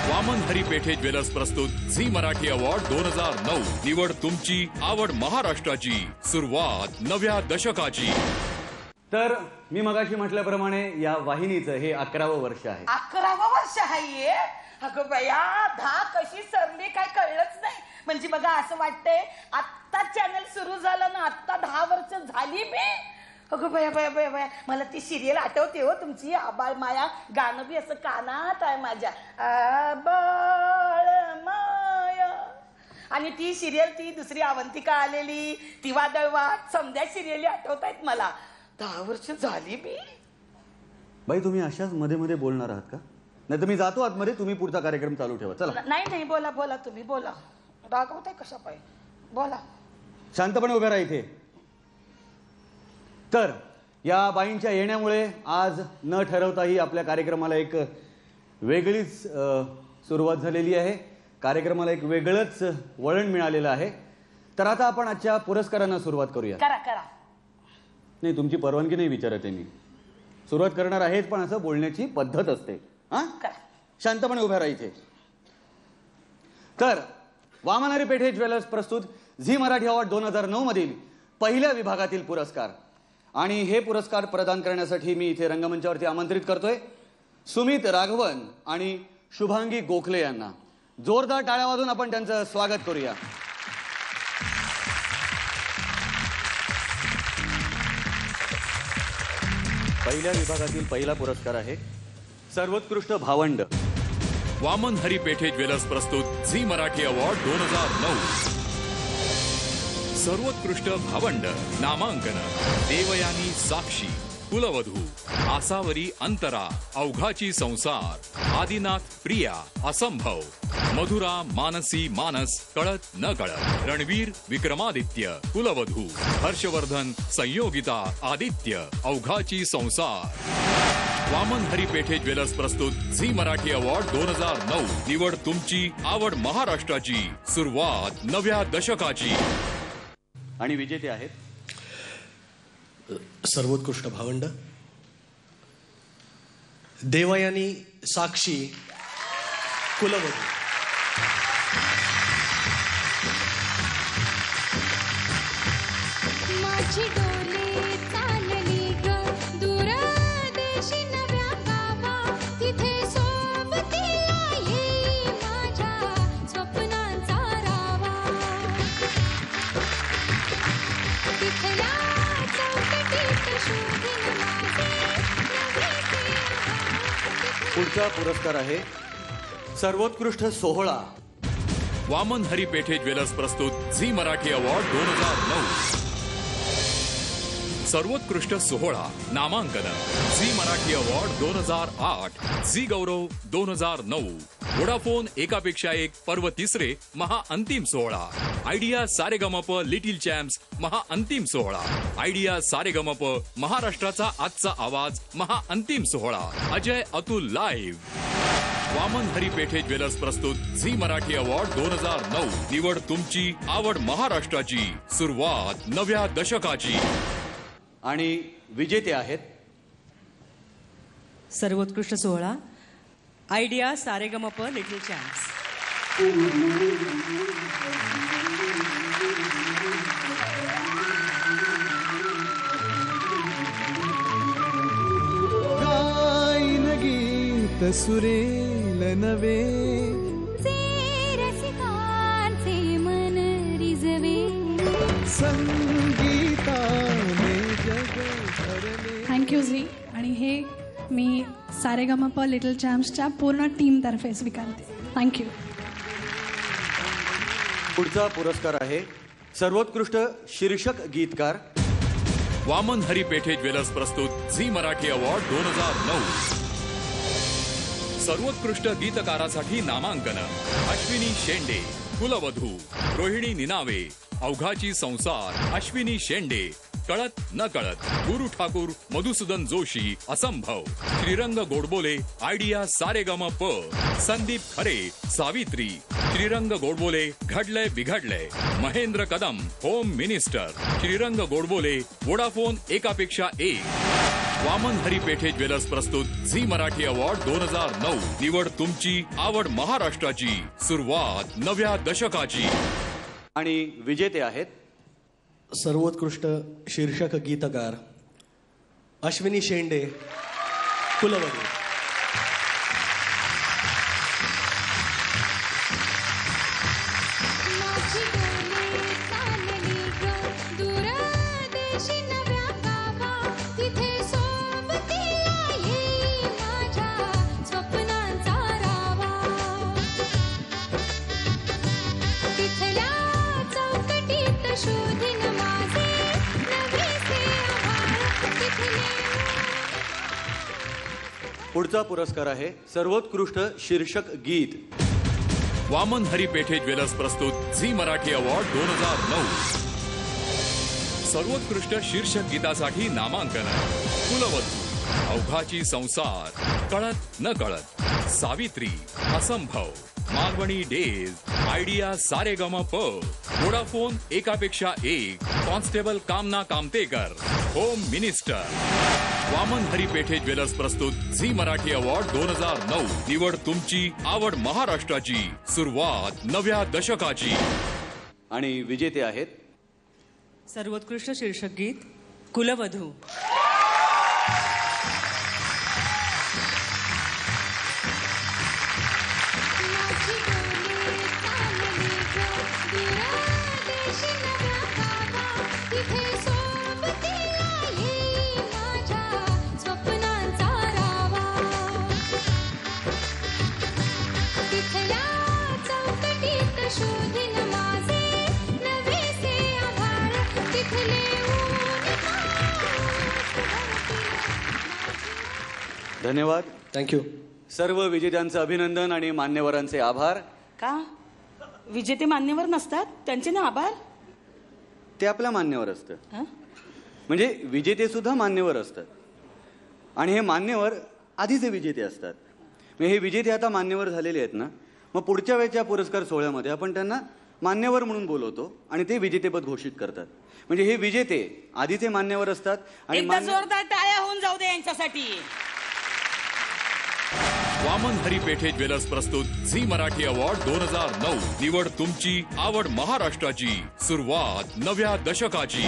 Vaman Hari Pethe jewellers प्रस्तुत Zee Marathi award 2009 निवड तुमची आवड महाराष्ट्राची सुरुवात नव्या दशकाची। तर मी मगाशी म्हटल्याप्रमाणे या वाहिनीचं हे 11वं वर्ष आहे। 11वं वर्ष आहे। अगं बया 10 कशी सरली काय कळलंच नाही। म्हणजे बघा असं वाटतंय आत्ता चॅनल सुरू झालं ना, आत्ता 10 वर्ष झाली मी। अगं बया बया बया बया मला ती सिरियल आठवते हो तुमची, आबाळ माया। गाणं बी असं कानात आहे माझ्या, आबाळ माया। आणि ती सिरियल ती दुसरी अवंतिका आलेली, ती वादळवाट, समध्या सिरियली आठवत आहेत मला। 10 वर्ष झाली मी। बाई तुम्ही अशाच मध्ये मध्ये बोलणार आहात का? नाही तर मी जातो आतमध्ये, तुम्ही पुढचा कार्यक्रम चालू ठेवा। चला। नाही नाही बोला बोला, तुम्ही बोला। रागवताय कशा पाय, बोला। शांतपणे उभे राहा इथे। तर या बाईंच्या येण्यामुळे आज न ठरवताही आपल्या कार्यक्रमाला एक वेगळीच सुरुवात झालेली आहे। कार्यक्रमाला एक वेगळंच वळण मिळालेलं आहे। तर आता आपण आजच्या पुरस्कारांना सुरुवात करूया। करा करा। नाही तुमची परवानगी नाही विचारत आहे मी, सुरुवात करणार आहेच, पण असं बोलण्याची पद्धत असते। हा शांतपणे उभ्या राहा इथे। तर वामन हरी पेठे ज्वेलर्स प्रस्तुत झी मराठी अवॉर्ड 2009 मधील पहिल्या विभागातील पुरस्कार, आणि हे पुरस्कार प्रदान करण्यासाठी मी इथे रंगमंचावरती आमंत्रित करतोय सुमित राघवन आणि शुभांगी गोखले यांना। जोरदार टाळ्या वाजवून आपण त्यांचं स्वागत करूया। पहिल्या विभागातील पहिला पुरस्कार आहे सर्वोत्कृष्ट भावंड। वामन हरी पेठे ज्वेलर्स प्रस्तुत झी मराठी अवॉर्ड 2009 सर्वोत्कृष्ट भावंड नामांकन देवयानी साक्षी, कुलवधू आसावरी अंतरा, अवघाची संसार, आदिनाथ प्रिया, असंभव, मधुरा मानसी मानस, कळत न कळत, रणवीर विक्रमादित्य, कुलवधू हर्षवर्धन संयोगिता आदित्य, अवघाची संसार। वामन हरी पेठे ज्वेलर्स प्रस्तुत झी मराठी अवॉर्ड 2009 निवड तुमची आवड महाराष्ट्राची सुरुवात नव्या दशकाची। आणि विजेते आहेत सर्वोत्कृष्ट भावंड देवयानी साक्षी, कुलवधू। माझी डोले चालली ग दूर देशी नव्या गावा, तिथे सोबतीला येई माझ्या स्वप्नांचा रावा। तिथल्या चौकटीत शोधीन माझे नवे पुढचा पुरस्कार आहे सर्वोत्कृष्ट सोहळा। वामन हरी पेठे ज्वेलर्स प्रस्तुत झी मराठी अवॉर्ड 2009 सर्वोत्कृष्ट सोहळा नामांकन झी मराठी अवॉर्ड 2008, झी गौरव 2009, वोडाफोन एकापेक्षा एक पर्व तिसरे महाअंतिम सोहळा, आयडिया सारेगमप लिटिल चॅम्प्स महाअंतिम सोहळा, आयडिया सारेगमप महाराष्ट्राचा आजचा आवाज महाअंतिम सोहळा, अजय अतुल लाईव्ह। वामन हरी पेठे ज्वेलर्स प्रस्तुत झी मराठी अवॉर्ड 2009 निवड तुमची आवड महाराष्ट्राची सुरुवात नव्या दशकाची। आणि विजेते आहेत सर्वोत्कृष्ट सोहळा, आयडिया सारेगमप लिटिल चॅम्प्स। गायन गीत सुरेल नवे, रसिकांचे मन रिजवे, संगीताने जग भरले। थँक्यू झी। आणि हे मी सारेगमप लिटिल चॅम्प्सच्या पूर्ण टीमतर्फे स्वीकारते। थँक्यू। पुढचा पुरस्कार आहे सर्वोत्कृष्ट शीर्षक गीतकार। वामन हरी पेठे ज्वेलर्स प्रस्तुत झी मराठी अवॉर्ड 2009 सर्वोत्कृष्ट गीतकारासाठी नामांकन अश्विनी शेंडे, कुलवधू रोहिणी निनावे, अवघाची संसार, अश्विनी शेंडे, कळत न कळत, गुरु Thakur, Madhusudan Joshi, Asambhav, Shrirang Godbole, Idea Saregamapa, Sandeep Khare, Savitri, Shrirang Godbole, Ghadlay Bighadlay, Mahendra Kadam, home minister, Shrirang Godbole, Vodafone एकापेक्षा एक। वामन हरी पेठे ज्वेलर्स प्रस्तुत झी मराठी अवॉर्ड 2009. निवड तुमची, आवड महाराष्ट्राची, सुरुवात नव्या दशकाची. आणि विजेते आहेत सर्वोत्कृष्ट शीर्षक गीतकार अश्विनी शेंडे, कुलवडी. माझी डोले चालली ग दूर देशी नव्या गावा तिथे सोबतीला येई माझ्या स्वप्नांचा रावा तिथल्या चौकटीत शोधीन माझे नवेसे आभाळ तिथले पुढचा पुरस्कार आहे सर्वोत्कृष्ट शीर्षक गीत. वामन हरी पेठे ज्वेलर्स प्रस्तुत झी मराठी अवॉर्ड 2009. सर्वोत्कृष्ट शीर्षक गीतासाठी नामांकन. कुलवधू, अवघाची संसार, कळत न कळत, Savitri, Asambhav, Malvani days, Idea Saregamapa, Vodafone एकापेक्षा एक, constable Kamana Kamtekar, home minister. Waman Hari Pethe jewellers प्रस्तुत झी मराठी अवॉर्ड 2009. निवड तुमची, आवड महाराष्ट्राची, सुरुवात नव्या दशकाची. आणि विजेते आहेत सर्वोत्कृष्ट शीर्षक गीत कुलवधू. माझी डोले चालली ग दूर देशी नव्या गावा तिथे सोबतीला येई माझ्या स्वप्नांचा रावा तिथल्या चौकटीत शोधीन माझे नवेसे आभाळ तिथले धन्यवाद. थँक्यू. सर्व विजेत्यांचं अभिनंदन आणि मान्यवरांचे आभार. का विजेते मान्यवर नसतात, त्यांचे ना आभार. ते आपल्या मान्यवर असतं, हं? म्हणजे विजेते सुद्धा मान्यवर असतात. आणि हे मान्यवर आधीचे विजेते असतात. म्हणजे हे विजेते आता मान्यवर झालेले आहेत ना, मग पुढच्या वेळच्या पुरस्कार सोहळ्यामध्ये आपण त्यांना मान्यवर म्हणून बोलवतो आणि ते विजेतेपद घोषित करतात. म्हणजे हे विजेते आधीचे मान्यवर असतात आणि एकदा जोरदार टाळ्या होऊन जाऊ दे यांच्यासाठी. वामन हरी पेठे ज्वेलर्स प्रस्तुत झी मराठी अवॉर्ड 2009. निवड तुमची, आवड महाराष्ट्राची, सुरुवात नव्या दशकाची.